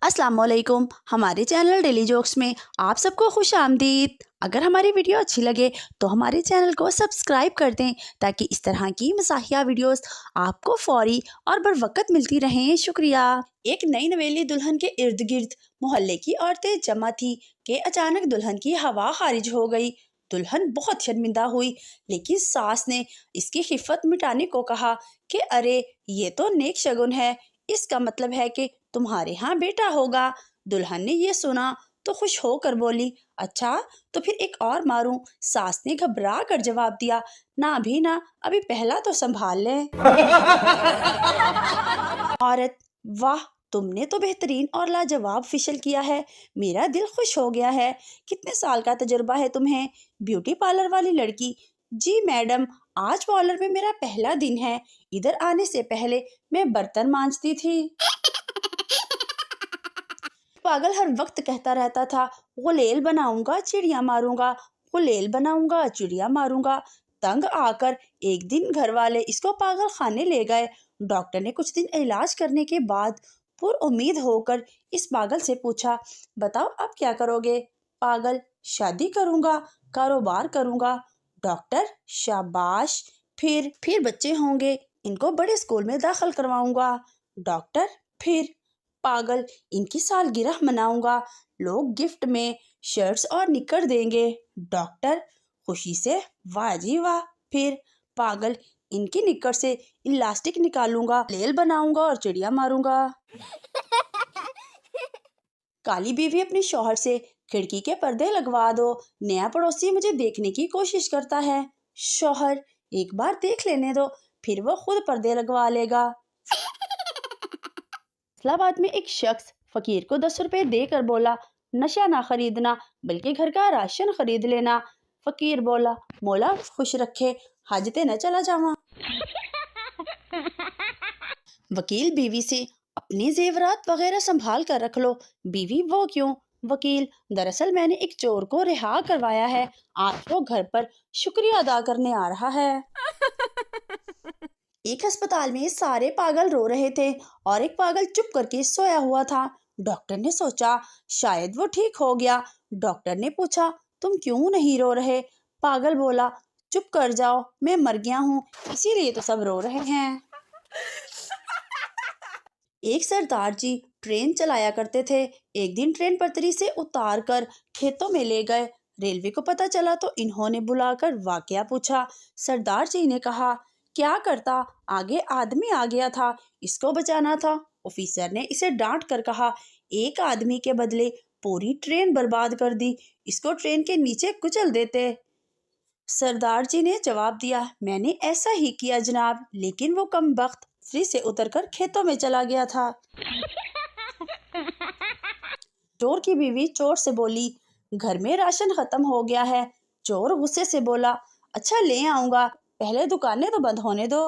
अस्सलाम वालेकुम। हमारे चैनल डेली जोक्स में आप सबको खुश आमदीद। अगर हमारी वीडियो अच्छी लगे तो हमारे चैनल को सब्सक्राइब कर दें ताकि इस तरह की मज़ाहिया वीडियोस आपको फौरी और बर वक्त मिलती रहें। शुक्रिया। एक नई नवेली दुल्हन के इर्द गिर्द मोहल्ले की औरतें जमा थी कि अचानक दुल्हन की हवा खारिज हो गई। दुल्हन बहुत शर्मिंदा हुई, लेकिन सास ने इसकी खिफत मिटाने को कहा कि अरे ये तो नेक शगुन है, इसका मतलब है कि तुम्हारे यहाँ बेटा होगा। दुल्हन ने ये सुना तो खुश होकर बोली, अच्छा तो फिर एक और मारूं। सास ने घबरा कर जवाब दिया, ना भी ना, अभी पहला तो संभाल ले। औरत, वाह तुमने तो बेहतरीन और लाजवाब फिशल किया है, मेरा दिल खुश हो गया है। कितने साल का तजुर्बा है तुम्हें? ब्यूटी पार्लर वाली लड़की, जी मैडम, आज पार्लर में मेरा पहला दिन है। इधर आने से पहले मैं बर्तन मांजती थी। पागल हर वक्त कहता रहता था, गुलेल बनाऊंगा चिड़िया मारूंगा, गुलेल बनाऊंगा चिड़िया मारूंगा। तंग आकर एक दिन घर वाले इसको पागल खाने ले गए। डॉक्टर ने कुछ दिन इलाज करने के बाद पुर उम्मीद होकर इस पागल से पूछा, बताओ अब क्या करोगे? पागल, शादी करूंगा, कारोबार करूंगा। डॉक्टर, शाबाश, फिर बच्चे होंगे, इनको बड़े स्कूल में दाखिल करवाऊंगा। डॉक्टर, फिर? पागल, इनकी सालगिरह मनाऊंगा, लोग गिफ्ट में शर्ट्स और निकर देंगे। डॉक्टर, खुशी से, वाह जी वाह। फिर? पागल, इनकी निकर से इलास्टिक निकालूंगा, लेल बनाऊंगा और चिड़िया मारूंगा। काली बीवी अपने शौहर से, खिड़की के पर्दे लगवा दो, नया पड़ोसी मुझे देखने की कोशिश करता है। शौहर, एक बार देख लेने दो, फिर वो खुद पर्दे लगवा लेगा। इस्लामाबाद में एक शख्स फकीर को 10 रुपए देकर बोला, नशा ना खरीदना बल्कि घर का राशन खरीद लेना। फकीर बोला, मौला खुश रखे, हाजते न चला जावा। वकील बीवी से, अपने जेवरात वगैरह संभाल कर रख लो। बीवी, वो क्यों? वकील, दरअसल मैंने एक चोर को रिहा करवाया है, आज वो घर पर शुक्रिया अदा करने आ रहा है। एक अस्पताल में सारे पागल रो रहे थे और एक पागल चुप करके सोया हुआ था। डॉक्टर ने सोचा शायद वो ठीक हो गया। डॉक्टर ने पूछा, तुम क्यों नहीं रो रहे? पागल बोला, चुप कर जाओ, मैं मर गया हूँ, इसीलिए तो सब रो रहे हैं। एक सरदार जी ट्रेन चलाया करते थे। एक दिन ट्रेन पटरी से उतार कर खेतों में ले गए। रेलवे को पता चला तो इन्होंने बुलाकर वाकया पूछा। सरदार जी ने कहा, क्या करता, आगे आदमी आ गया था, इसको बचाना था। ऑफिसर ने इसे डांट कर कहा, एक आदमी के बदले पूरी ट्रेन बर्बाद कर दी, इसको ट्रेन के नीचे कुचल देते। सरदार जी ने जवाब दिया, मैंने ऐसा ही किया जनाब, लेकिन वो कमबख्त फ्री से उतरकर खेतों में चला गया था। चोर की बीवी चोर से बोली, घर में राशन खत्म हो गया है। चोर गुस्से से बोला, अच्छा ले आऊंगा, पहले दुकानें तो बंद होने दो।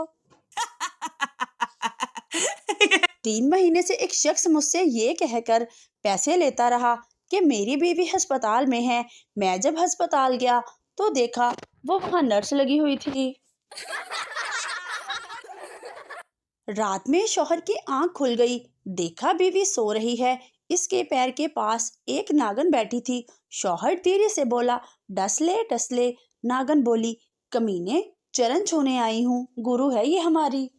3 महीने से एक शख्स मुझसे ये कहकर पैसे लेता रहा कि मेरी बीवी अस्पताल में है। मैं जब अस्पताल गया तो देखा वो वहां नर्स लगी हुई थी। रात में शौहर की आंख खुल गई, देखा बीवी सो रही है, इसके पैर के पास एक नागन बैठी थी। शौहर धीरे से बोला, डस ले। नागन बोली, कमीने, चरण छूने आई हूँ, गुरु है ये हमारी।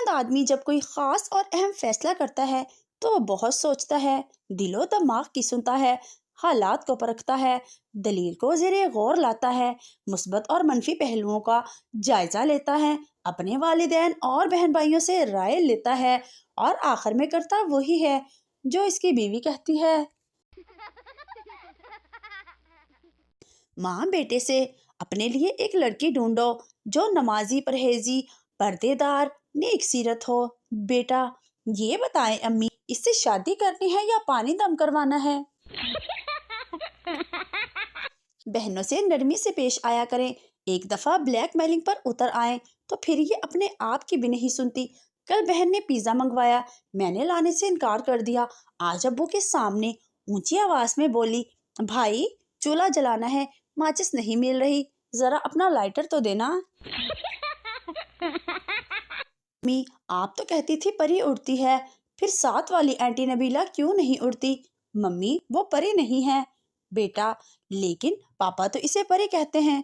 आदमी जब कोई खास और अहम फैसला करता है तो बहुत सोचता है, दिलो दिमाग की सुनता है, हालात को परखता है, दलील को ज़ेरे गौर लाता है, मुस्बत और मनफी पहलुओं का जायजा लेता है, अपने वालिदैन और बहन भाइयों से राय लेता है और आखिर में करता वही है जो इसकी बीवी कहती है। माँ बेटे से, अपने लिए एक लड़की ढूंढो जो नमाजी, परहेजी, पर्देदार, नेक सीरत हो। बेटा, ये बताएं अम्मी, इससे शादी करनी है या पानी दम करवाना है? बहनों से नरमी से पेश आया करें, एक दफा ब्लैक मेलिंग पर उतर आए तो फिर ये अपने आप की भी नहीं सुनती। कल बहन ने पिज्जा मंगवाया, मैंने लाने से इनकार कर दिया। आज अब्बू के सामने ऊंची आवाज में बोली, भाई चूल्हा जलाना है, माचिस नहीं मिल रही, जरा अपना लाइटर तो देना। मी, आप तो कहती थी परी उड़ती है, پھر ساتھ والی آنٹی نبیلہ کیوں نہیں اڑتی؟ ممی وہ پری نہیں ہے بیٹا، لیکن پاپا تو اسے پری کہتے ہیں۔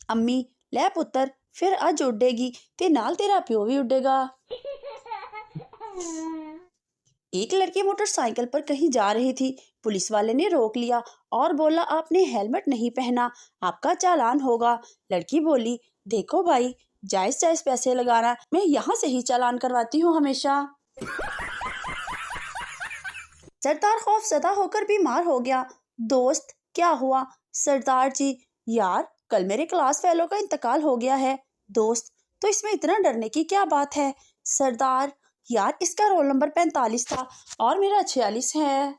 امی لے پتر پھر اج اڈے گی تے نال تیرا پیو بھی اڈے گا۔ ایک لڑکی موٹر سائیکل پر کہیں جا رہی تھی، پولیس والے نے روک لیا اور بولا آپ نے ہیلمٹ نہیں پہنا، آپ کا چالان ہوگا۔ لڑکی بولی دیکھو بھائی، جائز جائز پیسے لگانا، میں یہاں سے ہی چالان کرواتی ہوں ہمیشہ۔ سردار خوف زدہ ہو کر بیمار ہو گیا۔ دوست کیا ہوا؟ سردار جی یار کل میرے کلاس فیلو کا انتقال ہو گیا ہے۔ دوست تو اس میں اتنا ڈرنے کی کیا بات ہے؟ سردار یار اس کا رول نمبر 45 تھا اور میرا 46 ہے۔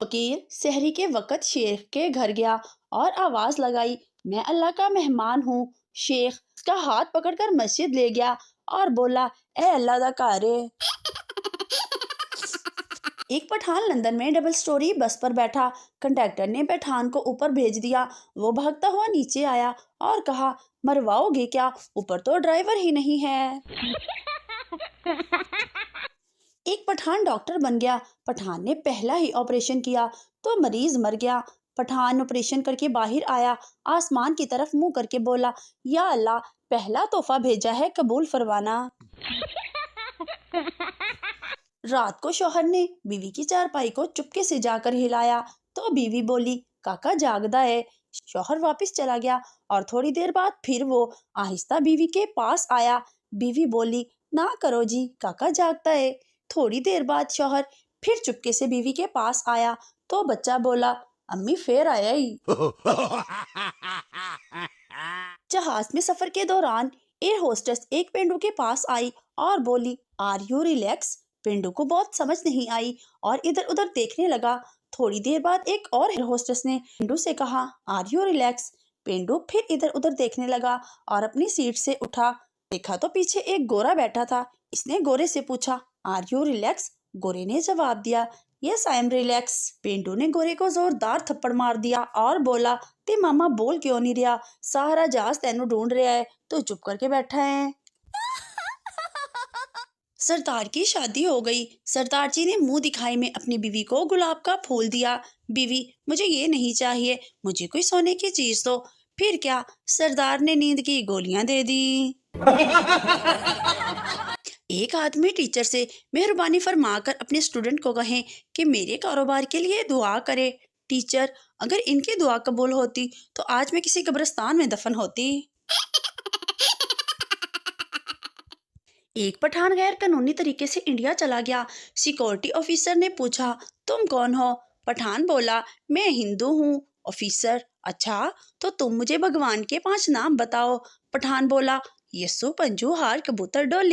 فقیر سحری کے وقت شیخ کے گھر گیا اور آواز لگائی میں اللہ کا مہمان ہوں۔ شیخ اس کا ہاتھ پکڑ کر مسجد لے گیا اور بولا اے اللہ دا کارے۔ ایک پٹھان لندن میں ڈبل سٹوری بس پر بیٹھا، کنڈکٹر نے پٹھان کو اوپر بھیج دیا، وہ بھاگتا ہوا نیچے آیا اور کہا مرواؤ گے کیا، اوپر تو ڈرائیور ہی نہیں ہے۔ ایک پٹھان ڈاکٹر بن گیا، پٹھان نے پہلا ہی آپریشن کیا تو مریض مر گیا۔ پٹھان آپریشن کر کے باہر آیا، آسمان کی طرف منہ کر کے بولا یا اللہ پہلا تحفہ بھیجا ہے قبول فرمانا۔ رات کو شوہر نے بیوی کی چارپائی کو چپکے سے جا کر ہلایا تو بیوی بولی کاکا جاگدا ہے۔ شوہر واپس چلا گیا اور تھوڑی دیر بعد پھر وہ آہستہ بیوی کے پاس آیا۔ بیوی بولی نہ کرو جی کاکا جاگتا ہے۔ تھوڑی دیر بعد شوہر پھر چپکے سے بیوی کے پاس آیا تو بچہ بولا امی پھر آیا ہی۔ جہاز میں سفر کے دوران ایئر ہوسٹس ایک پینڈو کے پاس آئی اور بولی آر یو ریلیکس؟ پینڈو کو بہت سمجھ نہیں آئی اور ادھر ادھر دیکھنے لگا۔ تھوڑی دیر بعد ایک اور ایئر ہوسٹس نے پینڈو سے کہا آر یو ریلیکس؟ پینڈو پھر ادھر ادھر دیکھنے لگا اور اپنی سیٹ سے اٹھا، دیکھا تو پیچھے ایک گورا بیٹھا تھا۔ اس نے گورے سے پوچھا آر یو ریلیکس؟ گورے نے جواب دیا یس آئی ایم ریلیکس۔ پینڈو نے گورے کو زوردار تھپڑ مار دیا اور بولا تے ماما بول کیوں نہیں رہا، سارا جہاز تینوں ڈھونڈ رہا ہے تو چپ کر کے بیٹھا ہے۔ سردار کی شادی ہو گئی۔ سردار جی نے منہ دکھائی میں اپنی بیوی کو گلاب کا پھول دیا۔ بیوی مجھے یہ نہیں چاہیے، مجھے کوئی سونے کی چیز دو۔ پھر کیا؟ سردار نے نیند کی گولیاں دے دی۔ ایک آدمی ٹیچر سے مہربانی فرما کر اپنے اسٹوڈنٹ کو کہیں کہ میرے کاروبار کے لیے دعا کرے۔ ٹیچر اگر ان کی دعا قبول ہوتی تو آج میں کسی قبرستان میں دفن ہوتی۔ ایک پٹھان غیر قانونی طریقے سے انڈیا چلا گیا۔ سیکورٹی آفیسر نے پوچھا تم کون ہو؟ پٹھان بولا میں ہندو ہوں۔ آفیسر اچھا تو تم مجھے بھگوان کے 5 نام بتاؤ۔ پٹھان بولا یسو، پنجو، ہار، کبوتر، ڈولی۔